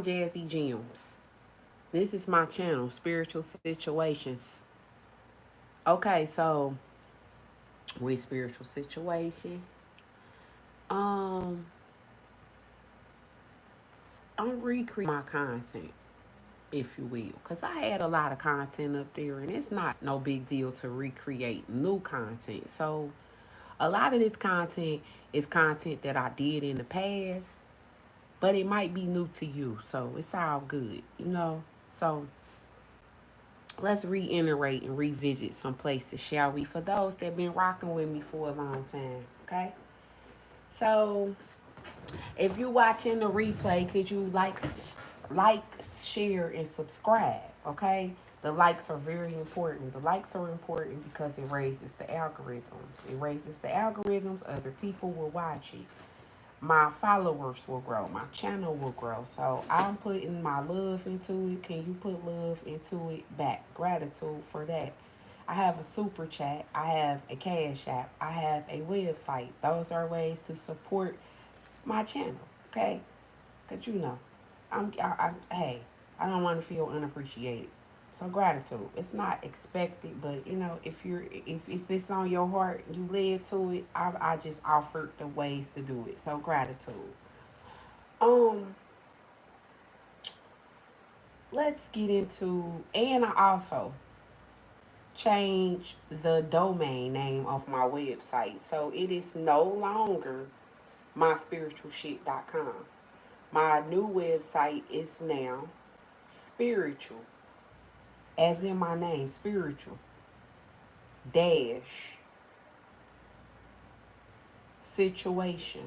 Jazzy Gems. This is my channel, Spiritual Situations. Okay, so with spiritual situation, um, I'm recreating my content, if you will, because I had a lot of content up there, and it's not no big deal to recreate new content. So a lot of this content is content that I did in the past, but it might be new to you, so it's all good. So let's reiterate and revisit some places, shall we? For those that been rocking with me for a long time, okay? So, if you watching the replay, could you share, and subscribe? Okay, the likes are very important. The likes are important because it raises the algorithms. It raises the algorithms. Other people will watch it. My followers will grow. My channel will grow. So I'm putting my love into it. Can you put love into it back? Gratitude for that. I have a super chat. I have a cash app. I have a website. Those are ways to support my channel. Okay, cause hey, I don't want to feel unappreciated. So gratitude. It's not expected, but if it's on your heart, you led to it. I just offered the ways to do it. So gratitude. Um, let's get into, and I also changed the domain name of my website. So it is no longer myspiritualshit.com. My new website is now spiritual, as in my name, spiritual dash situation,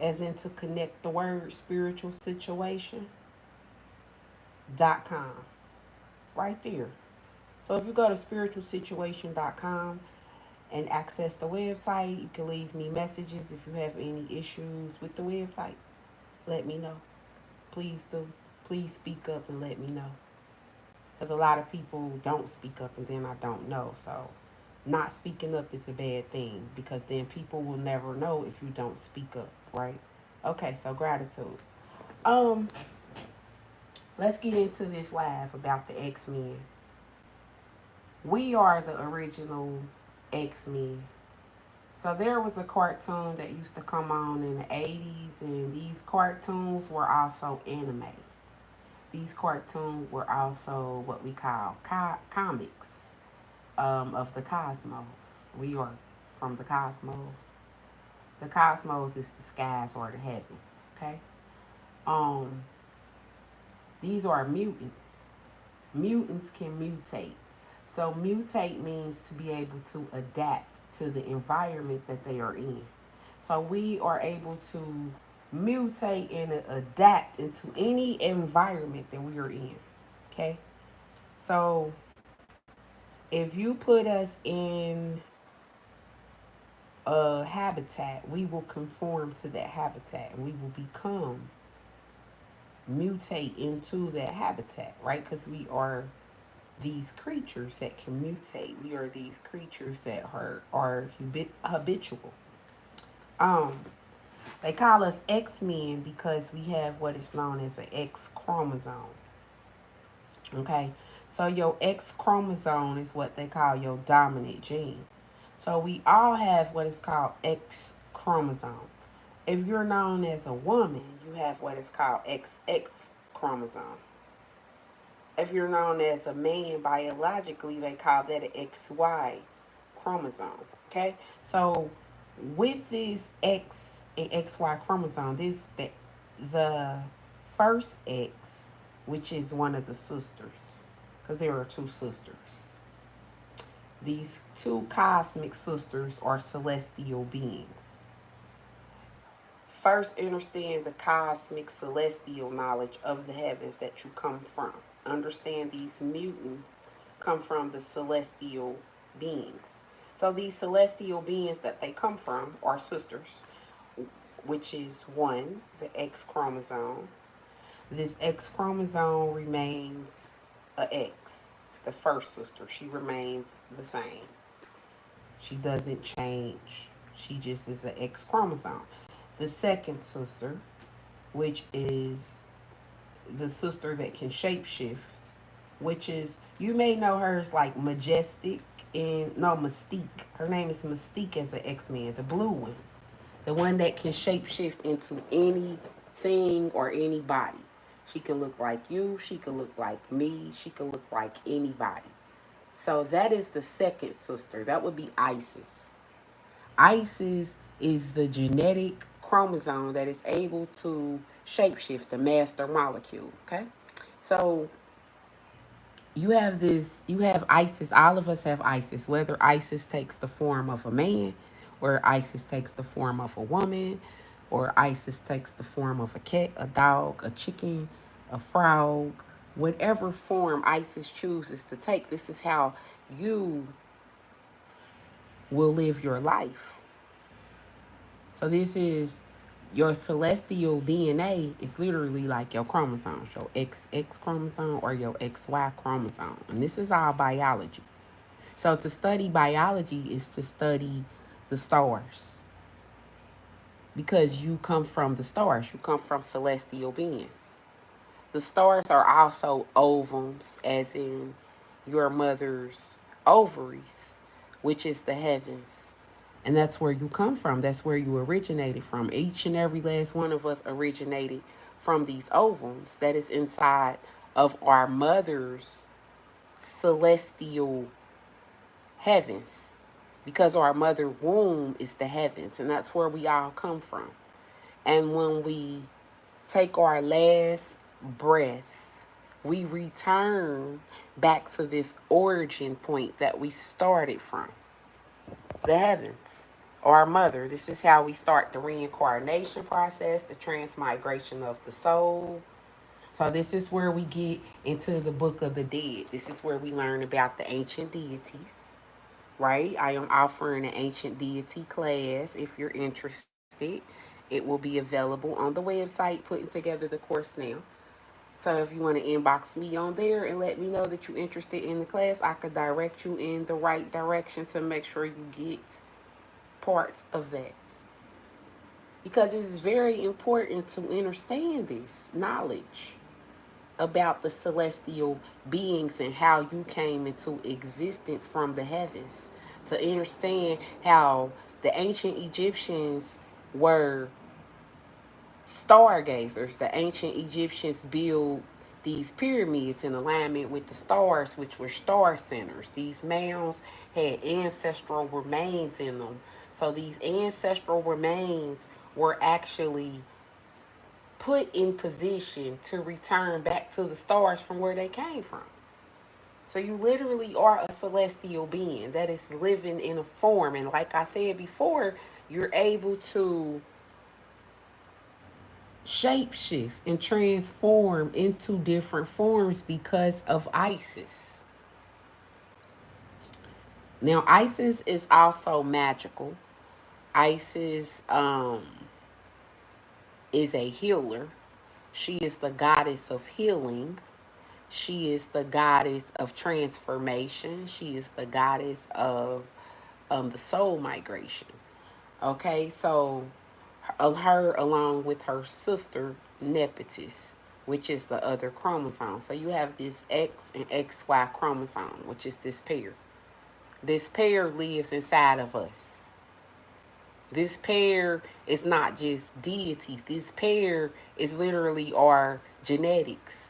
as in to connect the word spiritual situation.com. Right there. So if you go to spiritualsituation.com and access the website, you can leave me messages if you have any issues with the website. Let me know. Please do. Please speak up and let me know. Because a lot of people don't speak up and then I don't know. So not speaking up is a bad thing because then people will never know if you don't speak up, right? Okay, so gratitude. Um, let's get into this live about the X-Men. We are the original X-Men. So there was a cartoon that used to come on in the 80s, and these cartoons were also anime. These cartoons were also what we call comics of the cosmos. We are from the cosmos. The cosmos is the skies or the heavens. Okay. Um, these are mutants. Mutants can mutate. So mutate means to be able to adapt to the environment that they are in. So we are able to mutate and adapt into any environment that we are in. Okay. So if you put us in a habitat, we will conform to that habitat and we will mutate into that habitat, right? Because we are these creatures that can mutate. We are these creatures that are habitual. Um, they call us X-Men because we have what is known as an X chromosome. Okay, so your X chromosome is what they call your dominant gene. So we all have what is called X chromosome. If you're known as a woman, you have what is called XX chromosome. If you're known as a man biologically, they call that an XY chromosome. Okay, so with this X and XY chromosome, the first X, which is one of the sisters, because there are two sisters. These two cosmic sisters are celestial beings. First, understand the cosmic celestial knowledge of the heavens that you come from. Understand these mutants come from the celestial beings. So these celestial beings that they come from are sisters, which is one, the X chromosome. This X chromosome remains a X. The first sister, she remains the same. She doesn't change. She just is an X chromosome. The second sister, which is the sister that can shapeshift, which is, you may know her as like Majestic and no, Mystique. Her name is Mystique as an X-Men, the blue one. The one that can shapeshift into anything or anybody. She can look like you, she can look like me, she can look like anybody. So that is the second sister. That would be Isis. Isis is the genetic chromosome that is able to shapeshift the master molecule. Okay? So you have Isis. All of us have Isis, whether Isis takes the form of a man, or Isis takes the form of a woman, or Isis takes the form of a cat, a dog, a chicken, a frog. Whatever form Isis chooses to take, this is how you will live your life. So this is your celestial DNA is literally like your chromosomes, your XX chromosome or your XY chromosome. And this is all biology. So to study biology is to study the stars. Because you come from the stars, you come from celestial beings. The stars are also ovums, as in your mother's ovaries, which is the heavens. And that's where you come from. That's where you originated from. Each and every last one of us originated from these ovums that is inside of our mother's celestial heavens. Because our mother womb is the heavens, and that's where we all come from. And when we take our last breath, we return back to this origin point that we started from, the heavens, our mother. This is how we start the reincarnation process, the transmigration of the soul. So this is where we get into the book of the dead. This is where we learn about the ancient deities, right? I am offering an ancient deity class if you're interested. It will be available on the website, putting together the course now. So if you want to inbox me on there and let me know that you're interested in the class, I could direct you in the right direction to make sure you get parts of that. Because it is very important to understand this knowledge about the celestial beings and how you came into existence from the heavens. To understand how the ancient Egyptians were stargazers. The ancient Egyptians built these pyramids in alignment with the stars, which were star centers. These mounds had ancestral remains in them. So these ancestral remains were actually put in position to return back to the stars from where they came from. So you literally are a celestial being that is living in a form. And like I said before, you're able to shapeshift and transform into different forms because of Isis. Now, Isis is also magical. Isis is a healer. She is the goddess of healing. She is the goddess of transformation. She is the goddess of the soul migration. Okay, so her along with her sister Nepetis, which is the other chromosome. So you have this X and XY chromosome, which is this pair. This pair lives inside of us. This pair is not just deities. This pair is literally our genetics.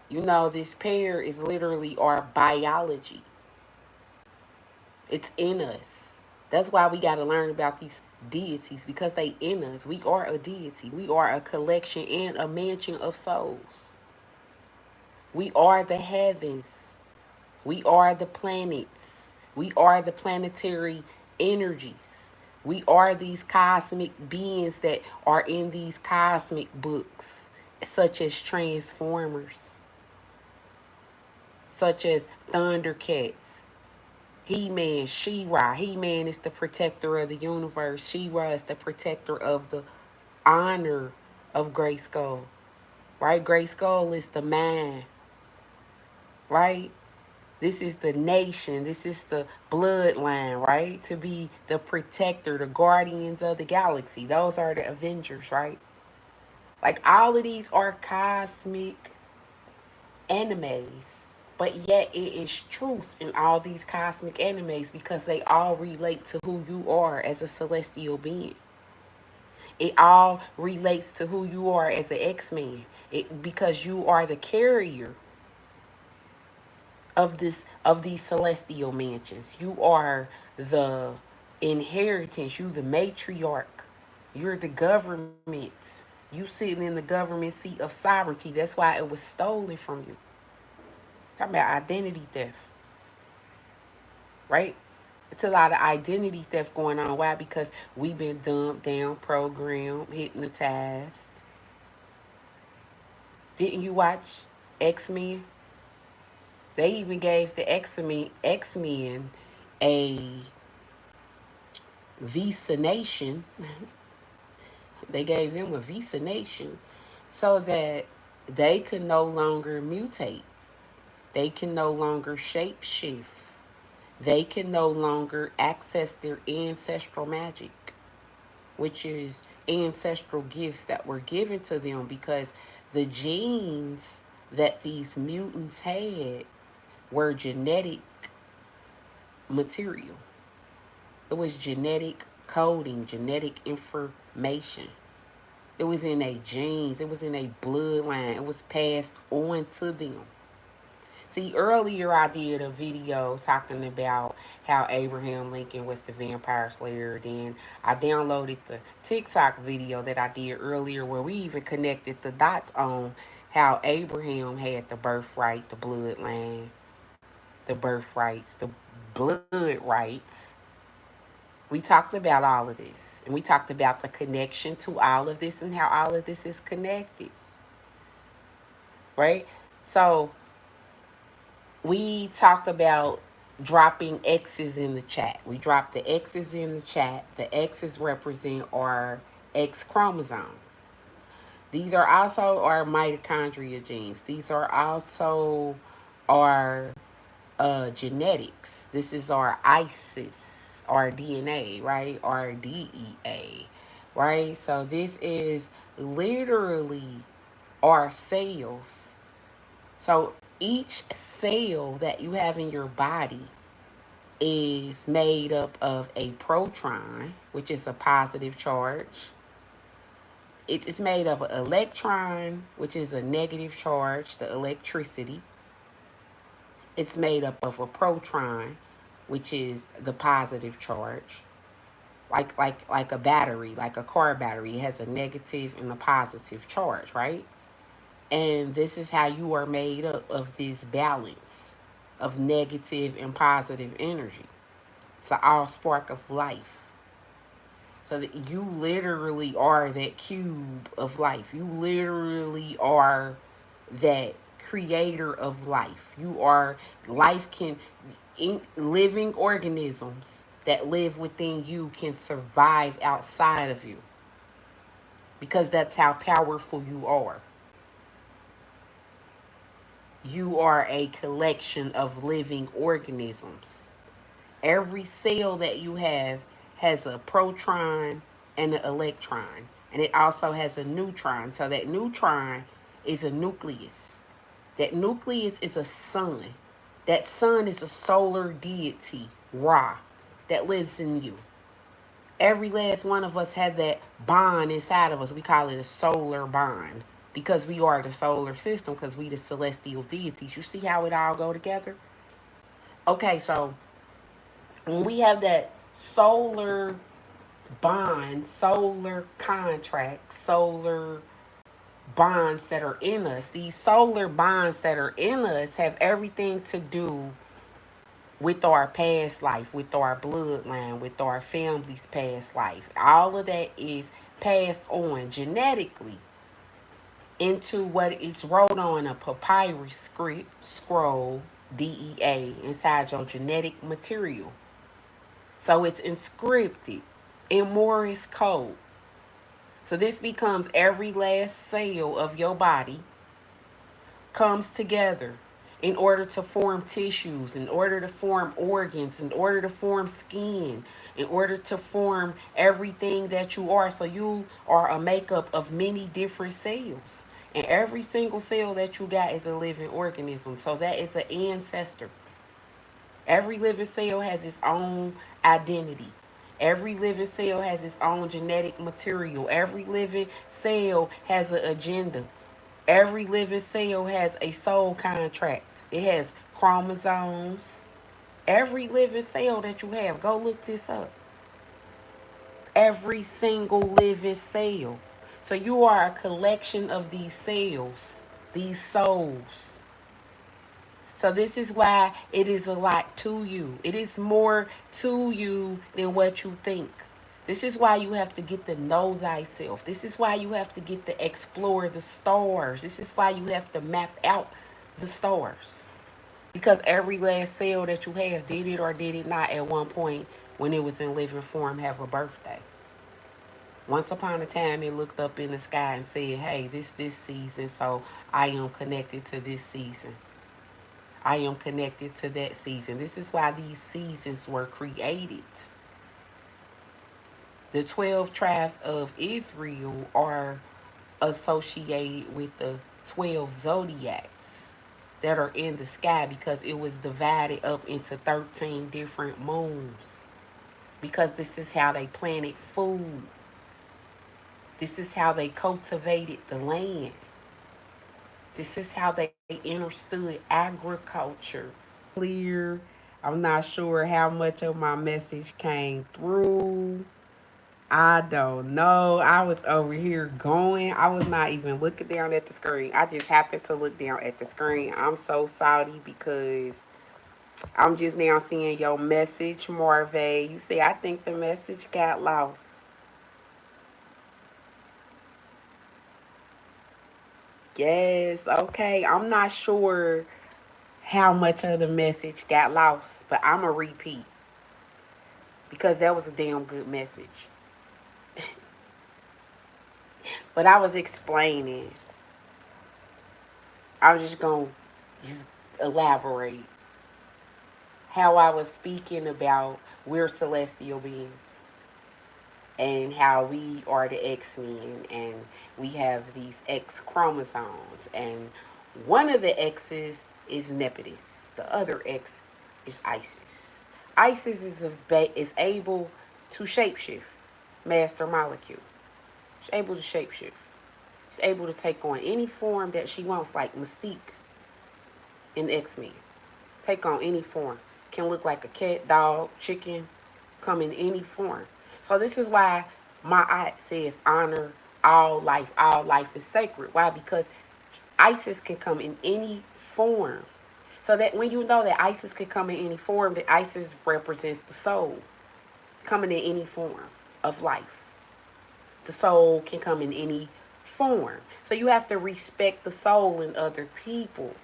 You know, this pair is literally our biology. It's in us. That's why we got to learn about these deities, because they in us. We are a deity. We are a collection and a mansion of souls. We are the heavens. We are the planets. We are the planetary energies. We are these cosmic beings that are in these cosmic books, such as Transformers, such as Thundercats, He-Man, She-Ra. He-Man is the protector of the universe. She-Ra is the protector of the honor of Grayskull. Right? Grayskull is the man. Right? This is the nation. This is the bloodline, right? To be the protector, the guardians of the galaxy. Those are the Avengers, right? Like all of these are cosmic animes. But yet it is truth in all these cosmic animes because they all relate to who you are as a celestial being. It all relates to who you are as an X-Man. It because you are the carrier of these celestial mansions. You are the inheritance, you the matriarch. You're the government. You sitting in the government seat of sovereignty. That's why it was stolen from you. Talking about identity theft, right? It's a lot of identity theft going on. Why? Because we've been dumbed down, programmed, hypnotized. Didn't you watch X-Men? They even gave the X-Men a Visa Nation. They gave them a Visa Nation so that they could no longer mutate. They can no longer shapeshift. They can no longer access their ancestral magic, which is ancestral gifts that were given to them because the genes that these mutants had were genetic material. It was genetic coding, genetic information. It was in their genes, it was in their bloodline, it was passed on to them. See, earlier I did a video talking about how Abraham Lincoln was the vampire slayer. Then I downloaded the TikTok video that I did earlier where we even connected the dots on how Abraham had the birthright, the bloodline, the birthrights, the blood rights. We talked about all of this. And we talked about the connection to all of this and how all of this is connected. Right? So we talked about dropping X's in the chat. We dropped the X's in the chat. The X's represent our X chromosome. These are also our mitochondria genes. These are also our genetics. This is our ISIS, our DNA, right? Our DEA, right? So this is literally our cells. So each cell that you have in your body is made up of a proton, which is a positive charge. It's made of an electron, which is a negative charge, the electricity. It's made up of a proton, which is the positive charge. Like a battery, like a car battery. It has a negative and a positive charge, right? And this is how you are made up of this balance of negative and positive energy. It's an all spark of life. So that you literally are that cube of life. You literally are that creator of life. You are life can living organisms that live within you can survive outside of you because that's how powerful you are. You are a collection of living organisms. Every cell that you have has a proton and an electron, and it also has a neutron. So that neutron is a nucleus. That nucleus is a sun. That sun is a solar deity, Ra, that lives in you. Every last one of us have that bond inside of us. We call it a solar bond because we are the solar system because we the celestial deities. You see how it all go together? Okay, so when we have that solar bond, solar contract, solar bonds that are in us, these solar bonds that are in us have everything to do with our past life, with our bloodline, with our family's past life. All of that is passed on genetically into what it's wrote on a papyrus script, scroll, DEA, inside your genetic material. So it's inscripted in Morse code. So this becomes every last cell of your body comes together in order to form tissues, in order to form organs, in order to form skin, in order to form everything that you are. So you are a makeup of many different cells. And every single cell that you got is a living organism. So that is an ancestor. Every living cell has its own identity. Every living cell has its own genetic material. Every living cell has an agenda. Every living cell has a soul contract. It has chromosomes. Every living cell that you have, go look this up. Every single living cell. So you are a collection of these cells, these souls. So this is why it is a lot to you. It is more to you than what you think. This is why you have to get to know thyself. This is why you have to get to explore the stars. This is why you have to map out the stars. Because every last cell that you have did it or did it not at one point when it was in living form have a birthday. Once upon a time it looked up in the sky and said, hey, this season, so I am connected to this season. I am connected to that season. This is why these seasons were created. The 12 tribes of Israel are associated with the 12 zodiacs that are in the sky because it was divided up into 13 different moons. Because this is how they planted food. This is how they cultivated the land. This is how they understood agriculture. Clear. I'm not sure how much of my message came through. I don't know. I was over here going. I was not even looking down at the screen. I just happened to look down at the screen. I'm so salty because I'm just now seeing your message, Marve. You say, I think the message got lost. Yes, okay. I'm not sure how much of the message got lost, but I'm a repeat because that was a damn good message. But I was explaining. I'm just going to just elaborate how I was speaking about we're celestial beings and how we are the X-Men and we have these X chromosomes and one of the X's is Nepenthes. The other X is Isis. Isis is able to shapeshift, master molecule. She's able to shapeshift. She's able to take on any form that she wants, like Mystique in X-Men. Take on any form. Can look like a cat, dog, chicken, come in any form. So this is why my aunt says honor all life. All life is sacred. Why? Because Isis can come in any form. So that when you know that Isis can come in any form, that Isis represents the soul coming in any form of life. The soul can come in any form. So you have to respect the soul in other people.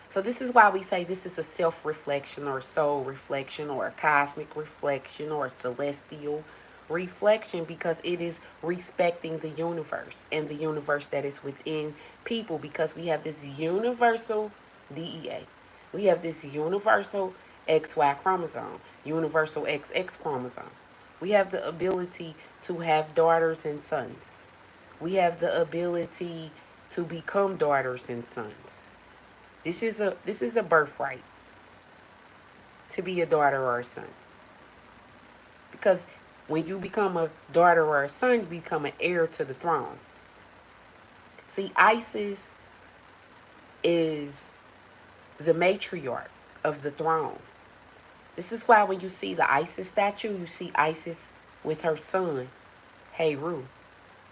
So this is why we say this is a self-reflection or a soul reflection or a cosmic reflection or a celestial reflection because it is respecting the universe and the universe that is within people because we have this universal DEA. We have this universal XY chromosome, universal XX chromosome. We have the ability to have daughters and sons. We have the ability to become daughters and sons. This is a birthright to be a daughter or a son. Because when you become a daughter or a son, you become an heir to the throne. See, Isis is the matriarch of the throne. This is why when you see the Isis statue, you see Isis with her son, Heru.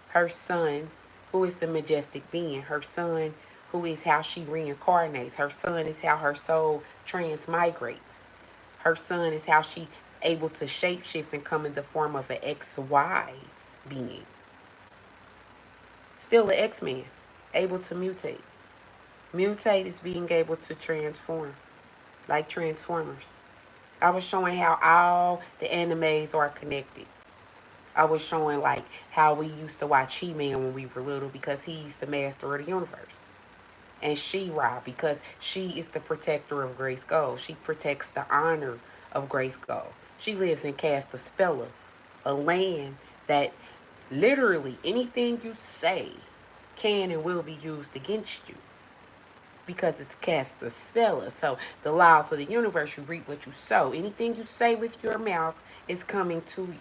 Her son, who is the majestic being. Her son, who is how she reincarnates. Her son is how her soul transmigrates. Her son is how she's able to shapeshift and come in the form of an XY being. Still an X-Man, able to mutate. Mutate is being able to transform, like Transformers. I was showing how all the animes are connected. I was showing like how we used to watch He-Man when we were little because he's the master of the universe. And She-Ra because she is the protector of Grayskull. She protects the honor of Grayskull. She lives in Castaspella, a land that literally anything you say can and will be used against you because it's Castaspella. So the laws of the universe, you reap what you sow. Anything you say with your mouth is coming to you.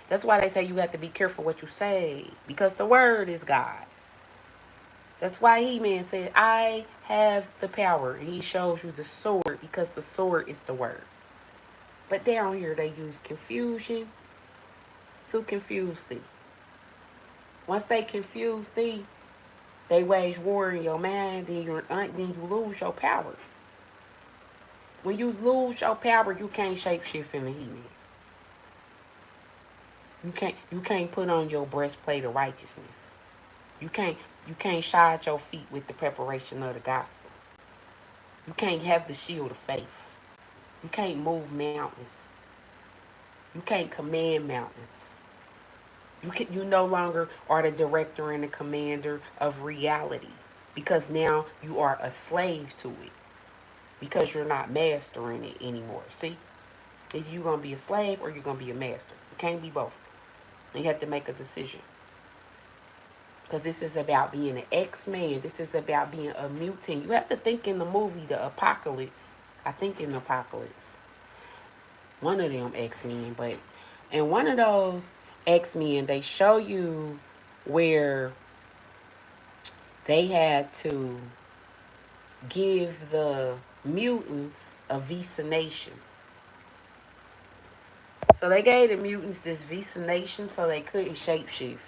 That's why they say you have to be careful what you say, because the word is God. That's why He-Man said, I have the power. And he shows you the sword because the sword is the word. But down here they use confusion to confuse thee. Once they confuse thee, they wage war in your mind, then you lose your power. When you lose your power, you can't shapeshift into He-Man. You can't put on your breastplate of righteousness. You can't you can't shod your feet with the preparation of the gospel. You can't have the shield of faith. You can't move mountains. You can't command mountains. You no longer are the director and the commander of reality, because now you are a slave to it, because you're not mastering it anymore. See? Either you're gonna be a slave or you're gonna be a master. You can't be both. You have to make a decision. Because this is about being an X-Man. This is about being a mutant. You have to think in the movie The Apocalypse. I think in Apocalypse. One of them X-Men. But in one of those X-Men, they show you where they had to give the mutants a vaccination. So they gave the mutants this vaccination so they couldn't shapeshift.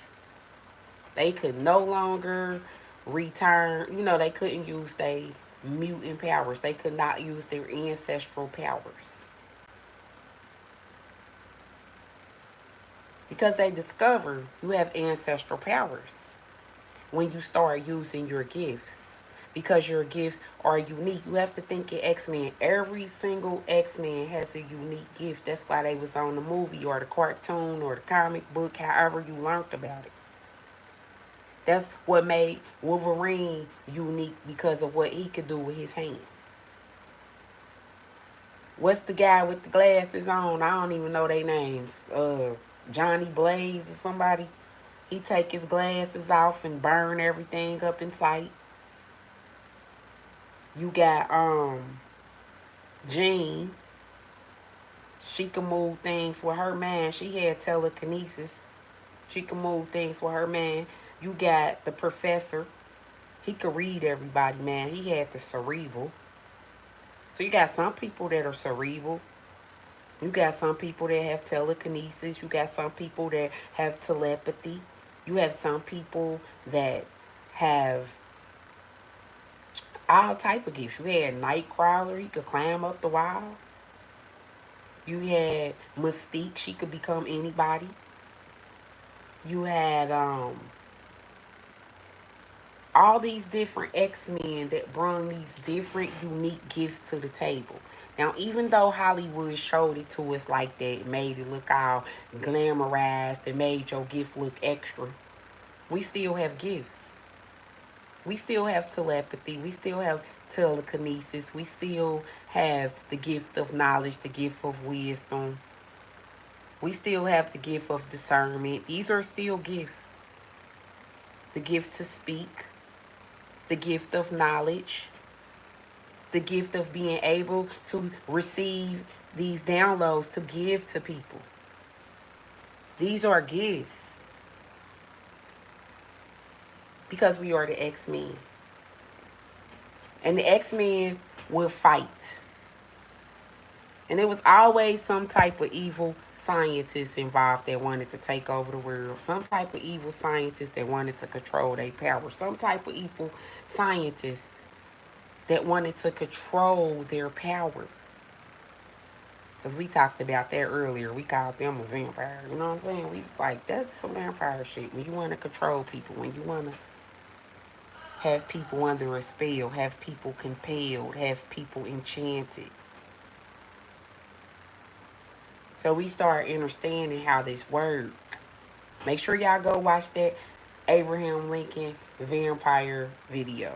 They could no longer return, they couldn't use their mutant powers. They could not use their ancestral powers. Because they discover you have ancestral powers when you start using your gifts. Because your gifts are unique. You have to think in X-Men. Every single X-Men has a unique gift. That's why they was on the movie or the cartoon or the comic book, however you learned about it. That's what made Wolverine unique, because of what he could do with his hands. What's the guy with the glasses on? I don't even know their names. Johnny Blaze or somebody. He take his glasses off and burn everything up in sight. You got Jean. She can move things with her man. She had telekinesis. She can move things with her man. You got the professor. He could read everybody, man. He had the cerebral. So you got some people that are cerebral. You got some people that have telekinesis. You got some people that have telepathy. You have some people that have all type of gifts. You had Nightcrawler. He could climb up the wall. You had Mystique. She could become anybody. You had all these different X-Men that bring these different unique gifts to the table. Now, even though Hollywood showed it to us like that, it made it look all glamorized, it made your gift look extra, we still have gifts. We still have telepathy. We still have telekinesis. We still have the gift of knowledge, the gift of wisdom. We still have the gift of discernment. These are still gifts. The gift to speak, the gift of knowledge, the gift of being able to receive these downloads to give to people. These are gifts, because we are the X-Men. And the X-Men will fight. And there was always some type of evil scientist involved that wanted to take over the world. Some type of evil scientist that wanted to control their power. Some type of evil scientist that wanted to control their power. Because we talked about that earlier. We called them a vampire. You know what I'm saying? We was like, that's some vampire shit. When you want to control people, when you want to have people under a spell, have people compelled, have people enchanted. So we start understanding how this works. Make sure y'all go watch that Abraham Lincoln vampire video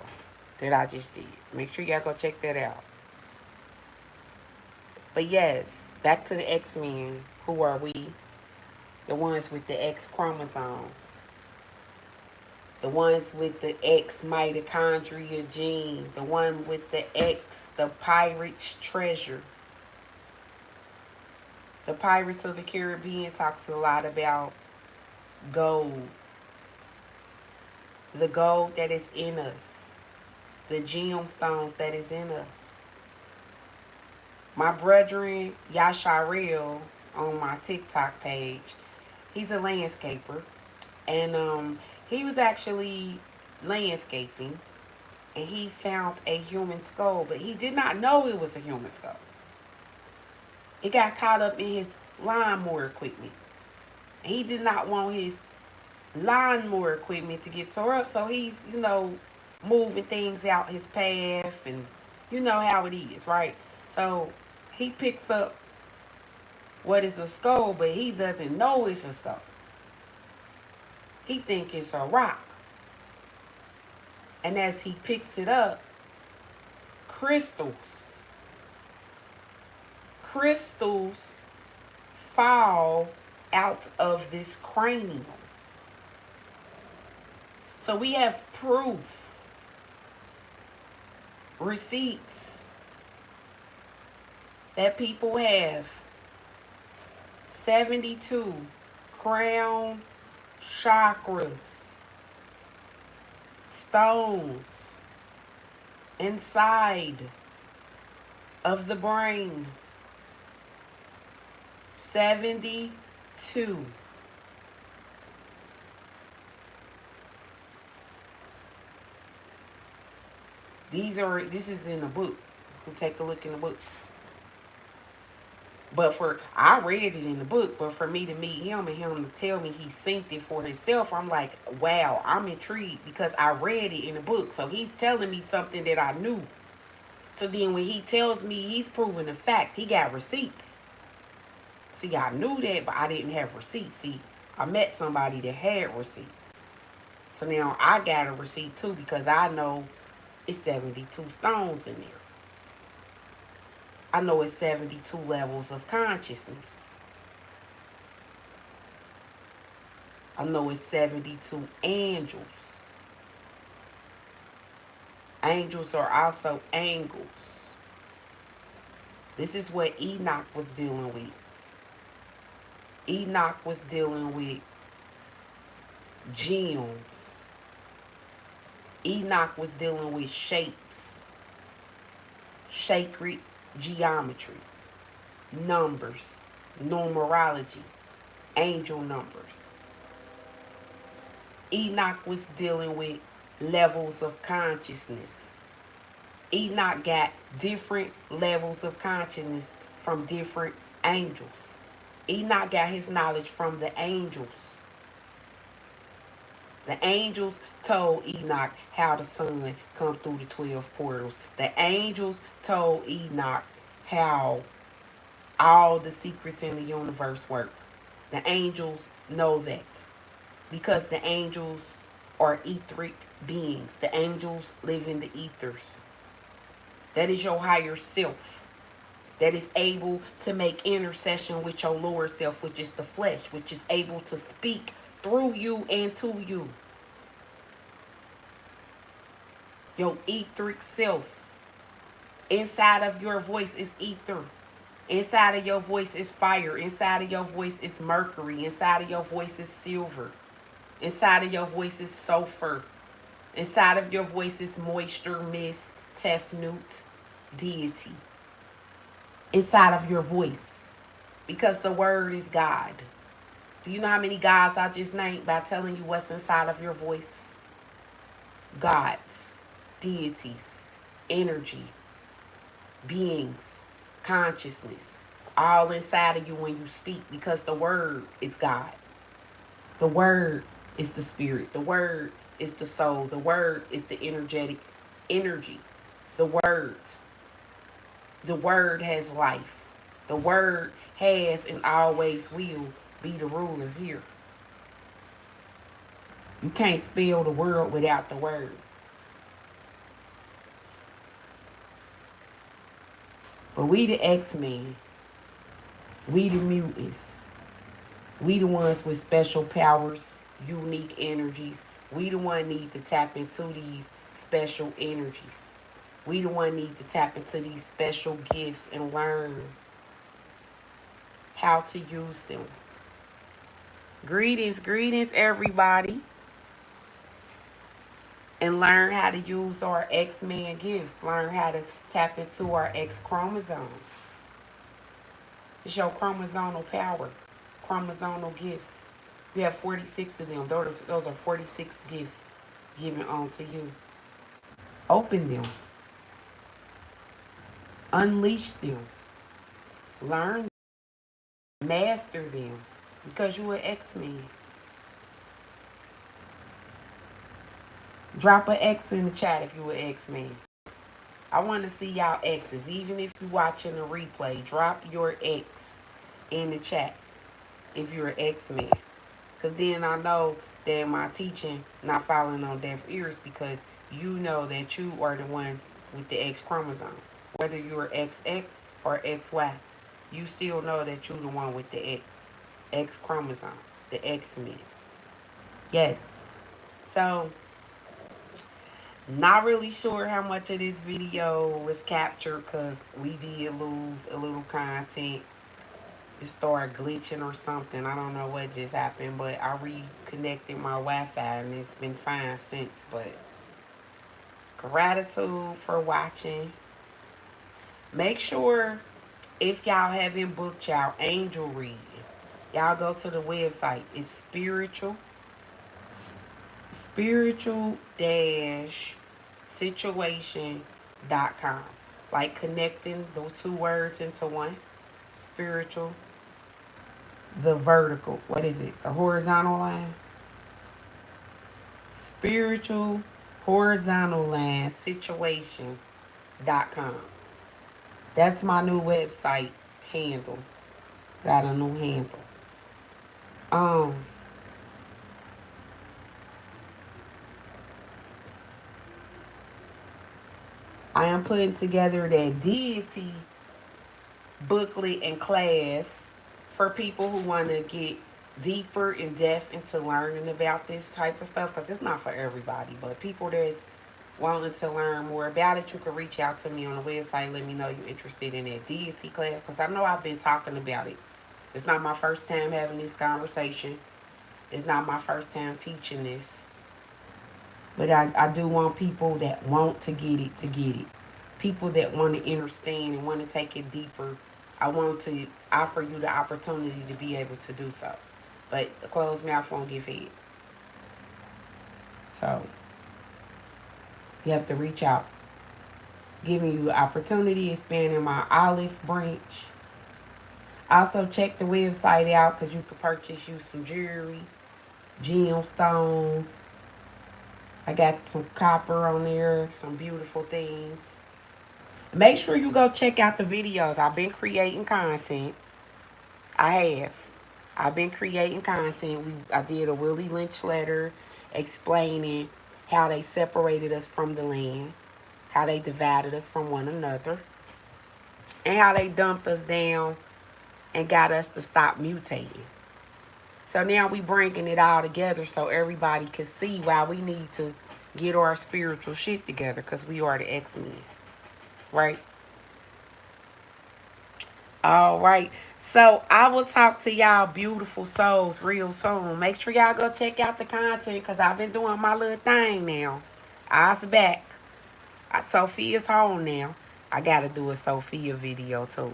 that I just did. Make sure y'all go check that out. But yes, back to the X-Men. Who are we? The ones with the X chromosomes. The ones with the X mitochondria gene. The one with the X, the pirate's treasure. The Pirates of the Caribbean talks a lot about gold. The gold that is in us. The gemstones that is in us. My brethren, Yasharel, on my TikTok page, he's a landscaper. And he was actually landscaping. And he found a human skull. But he did not know it was a human skull. It got caught up in his lawnmower equipment. And he did not want his lawnmower equipment to get tore up. So he's, moving things out his path. And you know how it is, right? So he picks up what is a skull, but he doesn't know it's a skull. He thinks it's a rock. And as he picks it up, crystals fall out of this cranium. So we have proof, receipts, that people have 72 crown chakras, stones inside of the brain. 72. This is in the book. You can take a look in the book. I read it in the book, but for me to meet him and him to tell me he synced it for himself, I'm like, wow, I'm intrigued because I read it in the book. So he's telling me something that I knew. So then when he tells me he's proving the fact, he got receipts. See, I knew that, but I didn't have receipts. See, I met somebody that had receipts. So now I got a receipt too because I know it's 72 stones in there. I know it's 72 levels of consciousness. I know it's 72 angels. Angels are also angles. This is what Enoch was dealing with. Enoch was dealing with gems. Enoch was dealing with shapes, sacred geometry, numbers, numerology, angel numbers. Enoch was dealing with levels of consciousness. Enoch got different levels of consciousness from different angels. Enoch got his knowledge from the angels. The angels told Enoch how the sun come through the 12 portals. The angels told Enoch how all the secrets in the universe work. The angels know that because the angels are etheric beings. The angels live in the ethers. That is your higher self that is able to make intercession with your lower self, which is the flesh, which is able to speak through you and to you. Your etheric self. Inside of your voice is ether. Inside of your voice is fire. Inside of your voice is mercury. Inside of your voice is silver. Inside of your voice is sulfur. Inside of your voice is moisture, mist, tefnut, deity. Inside of your voice. Because the word is God. Do you know how many gods I just named by telling you what's inside of your voice? Gods, deities, energy, beings, consciousness, all inside of you when you speak, because the word is God. The word is the spirit. The word is the soul. The word is the energetic energy. The words. The word has life. The word has and always will be the ruler here. You can't spell the world without the word. But we the X-Men. We the mutants. We the ones with special powers, unique energies. We the one need to tap into these special energies. We the one need to tap into these special gifts and learn how to use them. Greetings, greetings, everybody. And learn how to use our X-Men gifts. Learn how to tap into our X chromosomes. It's your chromosomal power, chromosomal gifts. You have 46 of them. Those are 46 gifts given onto you. Open them, unleash them, learn, master them, because you're an X-Men. Drop an X in the chat if you're an X-Men. I want to see y'all X's. Even if you're watching a replay, drop your X in the chat if you're an X-Men. Because then I know that my teaching not falling on deaf ears, because you know that you are the one with the X chromosome. Whether you're XX or XY, you still know that you're the one with the X chromosome, the X-Men. Yes. So, not really sure how much of this video was captured because we did lose a little content. It started glitching or something. I don't know what just happened, but I reconnected my Wi-Fi and it's been fine since. But gratitude for watching. Make sure, if y'all haven't booked y'all angel reading, y'all go to the website. It's spiritual dash situation.com. Like connecting those two words into one. Spiritual, the vertical, what is it? The horizontal line? Spiritual horizontal line situation.com. That's my new website handle. Got a new handle. I am putting together that deity booklet and class for people who want to get deeper in depth into learning about this type of stuff, because it's not for everybody, but people that's wanting to learn more about it, you can reach out to me on the website. Let me know you're interested in that deity class, because I know I've been talking about it. It's not my first time having this conversation. It's not my first time teaching this. But I do want people that want to get it. People that want to understand and want to take it deeper. I want to offer you the opportunity to be able to do so. But the closed mouth won't get fed. So you have to reach out. Giving you the opportunity, expanding my olive branch. Also check the website out, because you can purchase you some jewelry, gemstones. I got some copper on there, some beautiful things. Make sure you go check out the videos. I've been creating content. I have. I've been creating content. I did a Willie Lynch letter explaining how they separated us from the land, how they divided us from one another, and how they dumped us down and got us to stop mutating. So now we bringing it all together so everybody can see why we need to get our spiritual shit together, because we are the X-Men. Right? All right. So I will talk to y'all beautiful souls real soon. Make sure y'all go check out the content, because I've been doing my little thing now. I's back. Sophia's home now. I got to do a Sophia video too.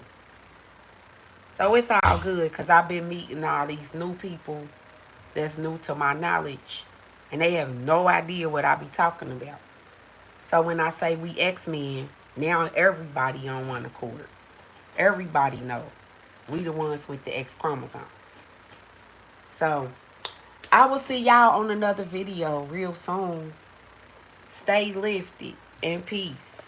So it's all good, because I've been meeting all these new people that's new to my knowledge. And they have no idea what I be talking about. So when I say we X-Men, now everybody on one accord. Everybody know we the ones with the X chromosomes. So I will see y'all on another video real soon. Stay lifted and peace.